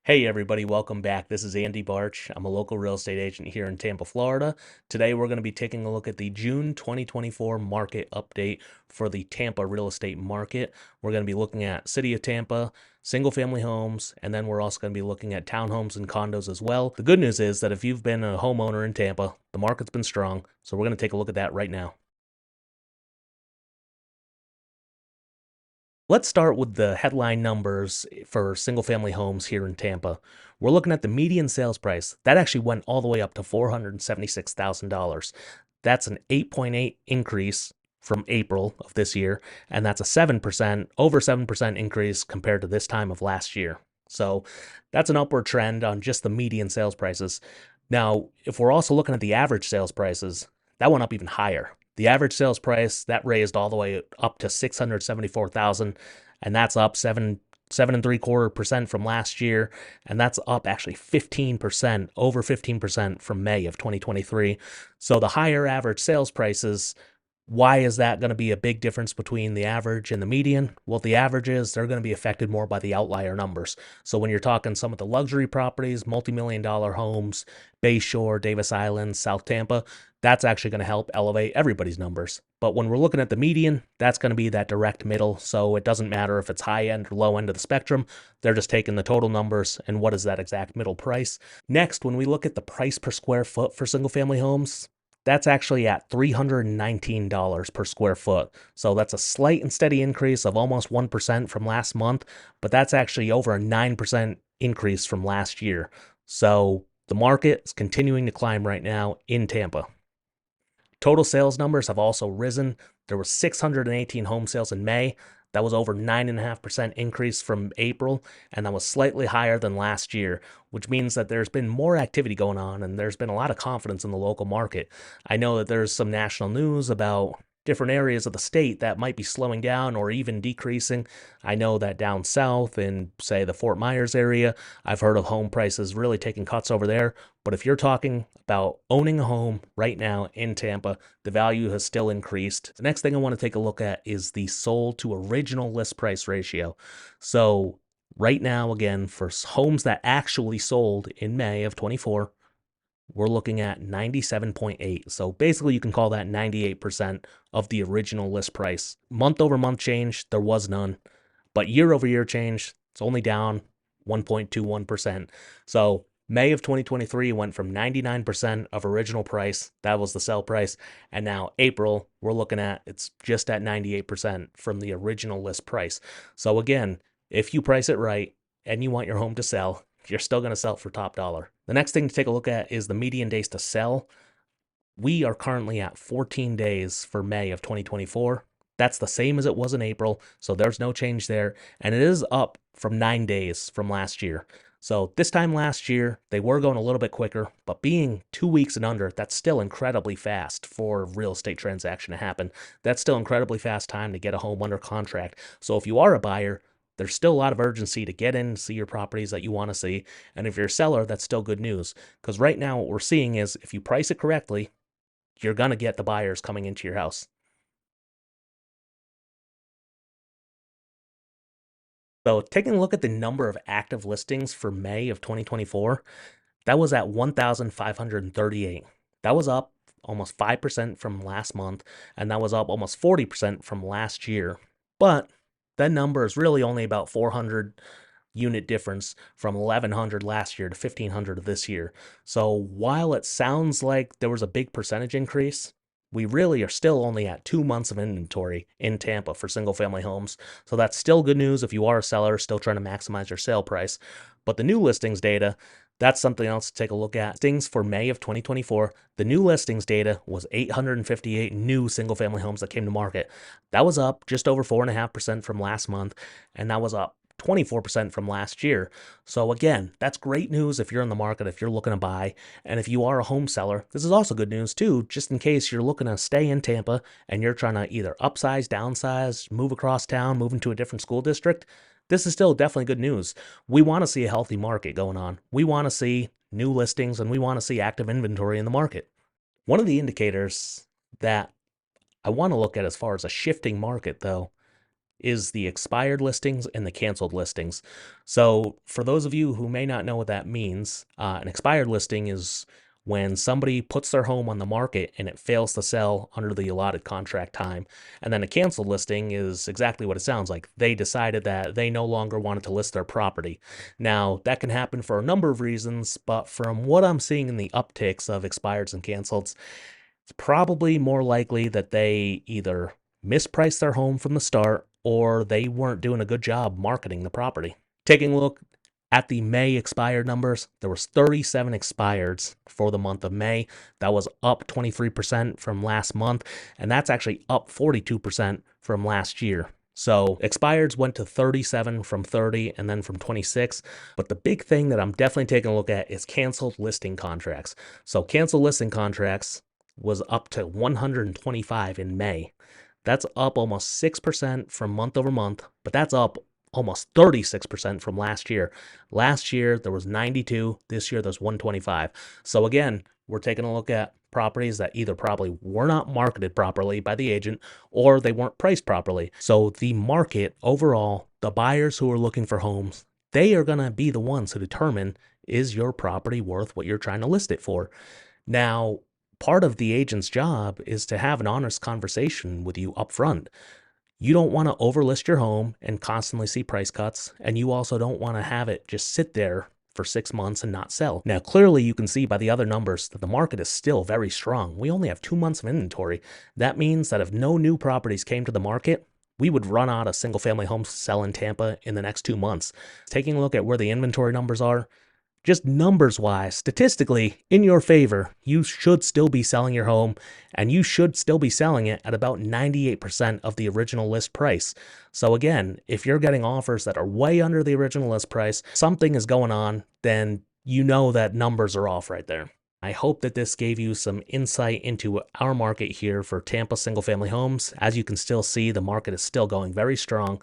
Hey everybody, welcome back. This is Andy Barch. I'm a local real estate agent here in Tampa, Florida. Today we're going to be taking a look at the June 2024 market update for the Tampa real estate market. We're going to be looking at City of Tampa, single family homes, and then we're also going to be looking at townhomes and condos as well. The good news is that if you've been a homeowner in Tampa, the market's been strong, so we're going to take a look at that right now. Let's start with the headline numbers for single family homes here in Tampa. We're looking at the median sales price. That actually went all the way up to $476,000. That's an 8.8 increase from April of this year, and that's a 7%, over 7% increase compared to this time of last year. So that's an upward trend on just the median sales prices. Now, if we're also looking at the average sales prices, that went up even higher. The average sales price that raised all the way up to 674,000, and that's up 7.75% from last year, and that's up actually 15%, over 15% from May of 2023. So the higher average sales prices, why is that going to be a big difference between the average and the median? Well, the averages, they're going to be affected more by the outlier numbers. So when you're talking some of the luxury properties, multi-million dollar homes, Bayshore, Davis Island, South Tampa, that's actually going to help elevate everybody's numbers. But when we're looking at the median, that's going to be that direct middle. So it doesn't matter if it's high end or low end of the spectrum. They're just taking the total numbers and what is that exact middle price. Next, when we look at the price per square foot for single family homes, that's actually at $319 per square foot. So that's a slight and steady increase of almost 1% from last month, but that's actually over a 9% increase from last year. So the market is continuing to climb right now in Tampa. Total sales numbers have also risen. There were 618 home sales in May. That was over 9.5% increase from April, and that was slightly higher than last year, which means that there's been more activity going on and there's been a lot of confidence in the local market. I know that there's some national news about different areas of the state that might be slowing down or even decreasing. I know that down south in, say, the Fort Myers area, I've heard of home prices really taking cuts over there. But if you're talking about owning a home right now in Tampa, the value has still increased. The next thing I want to take a look at is the sold to original list price ratio. So right now, again, for homes that actually sold in May of 24, we're looking at 97.8. So basically, you can call that 98% of the original list price. Month over month change, there was none. But year over year change, it's only down 1.21%. So May of 2023 went from 99% of original price, that was the sell price, and now April, we're looking at it's just at 98% from the original list price. So again, if you price it right and you want your home to sell, you're still going to sell it for top dollar. The next thing to take a look at is the median days to sell. We are currently at 14 days for May of 2024. That's the same as it was in April, so there's no change there. And it is up from 9 days from last year. So this time last year, they were going a little bit quicker, but being 2 weeks and under, that's still incredibly fast for a real estate transaction to happen. That's still incredibly fast time to get a home under contract. So if you are a buyer, there's still a lot of urgency to get in and see your properties that you want to see. And if you're a seller, that's still good news. Because right now, what we're seeing is if you price it correctly, you're going to get the buyers coming into your house. So, taking a look at the number of active listings for May of 2024, that was at 1,538. That was up almost 5% from last month, and that was up almost 40% from last year. But that number is really only about 400 unit difference from 1,100 last year to 1,500 this year. So while it sounds like there was a big percentage increase, we really are still only at 2 months of inventory in Tampa for single family homes. So that's still good news if you are a seller still trying to maximize your sale price. But the new listings data, that's something else to take a look at. Listings for May of 2024, the new listings data was 858 new single family homes that came to market. That was up just over 4.5% from last month, and that was up 24% from last year. So again, that's great news if you're in the market, if you're looking to buy. And if you are a home seller, this is also good news too, just in case you're looking to stay in Tampa and you're trying to either upsize, downsize, move across town, move into a different school district. This is still definitely good news. We want to see a healthy market going on. We want to see new listings and we want to see active inventory in the market. One of the indicators that I want to look at as far as a shifting market, though, is the expired listings and the canceled listings. So, for those of you who may not know what that means, an expired listing is when somebody puts their home on the market and it fails to sell under the allotted contract time. And then a canceled listing is exactly what it sounds like. They decided that they no longer wanted to list their property. Now, that can happen for a number of reasons, but from what I'm seeing in the upticks of expireds and canceleds, it's probably more likely that they either mispriced their home from the start or they weren't doing a good job marketing the property. Taking a look at the May expired numbers, there was 37 expireds for the month of May. That was up 23% from last month, and that's actually up 42% from last year. So expireds went to 37 from 30 and then from 26. But the big thing that I'm definitely taking a look at is canceled listing contracts. So canceled listing contracts was up to 125 in May. That's up almost 6% from month over month, but that's up almost 36% from last year. Last year, there was 92. This year, there's 125. So again, we're taking a look at properties that either probably were not marketed properly by the agent or they weren't priced properly. So the market overall, the buyers who are looking for homes, they are going to be the ones who determine, is your property worth what you're trying to list it for? Now, part of the agent's job is to have an honest conversation with you up front. You don't want to overlist your home and constantly see price cuts, and you also don't want to have it just sit there for 6 months and not sell. Now, clearly you can see by the other numbers that the market is still very strong. We only have 2 months of inventory. That means that if no new properties came to the market, we would run out of single family homes to sell in Tampa in the next 2 months. Taking a look at where the inventory numbers are, just numbers wise, statistically, in your favor, you should still be selling your home and you should still be selling it at about 98% of the original list price. So again, if you're getting offers that are way under the original list price, something is going on, then you know that numbers are off right there. I hope that this gave you some insight into our market here for Tampa single family homes. As you can still see, the market is still going very strong.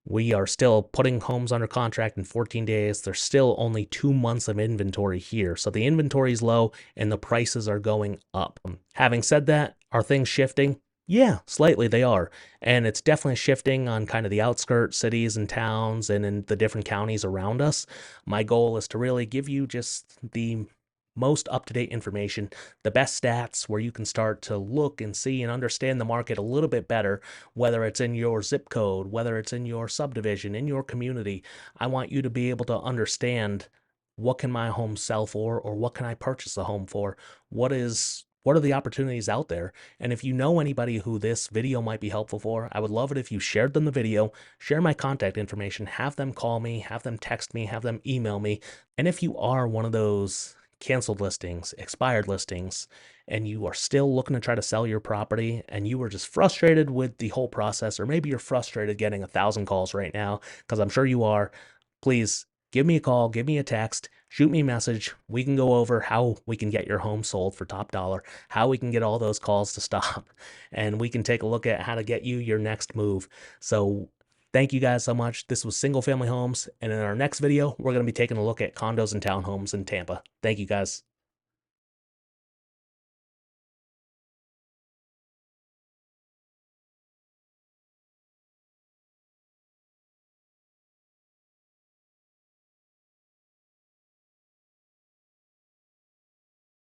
We are still putting homes under contract in 14 days. There's still only 2 months of inventory here. So the inventory is low and the prices are going up. Having said that, are things shifting? Yeah, slightly they are. And it's definitely shifting on kind of the outskirts cities and towns and in the different counties around us. My goal is to really give you just the most up-to-date information, the best stats where you can start to look and see and understand the market a little bit better, whether it's in your zip code, whether it's in your subdivision, in your community. I want you to be able to understand, what can my home sell for, or what can I purchase a home for? What are the opportunities out there? And if you know anybody who this video might be helpful for, I would love it if you shared them the video, share my contact information, have them call me, have them text me, have them email me. And if you are one of those canceled listings, expired listings, and you are still looking to try to sell your property and you were just frustrated with the whole process, or maybe you're frustrated getting 1,000 calls right now, because I'm sure you are, please give me a call, give me a text, shoot me a message. We can go over how we can get your home sold for top dollar, how we can get all those calls to stop, and we can take a look at how to get you your next move. So thank you guys so much. This was Single Family Homes, and in our next video, we're going to be taking a look at condos and townhomes in Tampa. Thank you guys.